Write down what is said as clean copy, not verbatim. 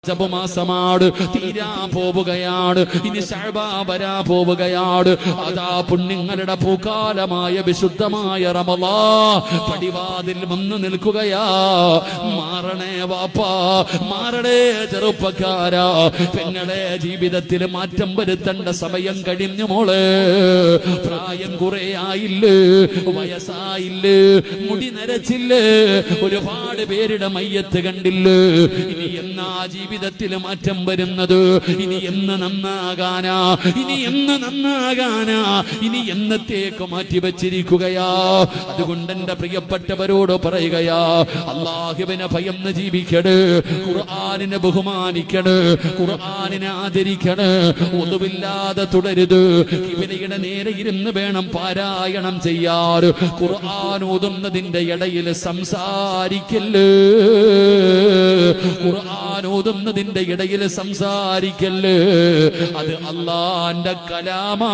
ജപമാസമാണ് തീരാ പോവുകയാണ്. ഇനി ശഅബാൻ വരാ പോവുകയാണ്. അതാ പുണ്യങ്ങളുടെ പൂക്കാലമായ വിശുദ്ധമായ റമളാൻ പടിവാതിൽ വന്നു നിൽക്കുകയാ. മാറണേ വാപ്പാ, മാറണേ ചെറുപ്പക്കാരാ, പെങ്ങളെ ജീവിതത്തിൽ മാറ്റം വരുത്തേണ്ട സമയം കഴിഞ്ഞു മോളെ. പ്രായം കുറെ ആയില്ലേ, വയസ്സായില്ലേ, മുടി നരച്ചില്ലേ, ഒരുപാട് പേരുടെ മയ്യത്ത് കണ്ടില്ലേ. ഇനി എന്നാ ജീവിതത്തിൽ മാറ്റം വരുന്നത്? ഇനി എന്ന് നന്നാകാനാ, ഇനി എന്ന് നന്നാകാനാ, ഇനി എന്നത്തേക്ക് മാറ്റി വെച്ചിരിക്കുകയാ. അതുകൊണ്ട് എന്റെ പ്രിയപ്പെട്ടവരോട് പറയുകയാ, അല്ലാഹുവിനെ ഭയന്ന് ജീവിക്കണ്, ഖുർആനിനെ ബഹുമാനിക്കണ്, ഖുർആനിനെ ആദരിക്കണ്. ഒന്നുമില്ലാതെ തുടരുത്. കിബിലയുടെ നേരെ ഇരുന്ന് വേണം പാരായണം ചെയ്യാറ്. ഖുർആൻ ഓതുന്നതിന്റെ ഇടയിൽ സംസാരിക്കല്ലേ, ഖുർആൻ ഓതുന്നതിന്റെ ഇടയിൽ സംസാരിക്കല്ലേ. അത് അല്ലാഹുവിന്റെ കലാമാ.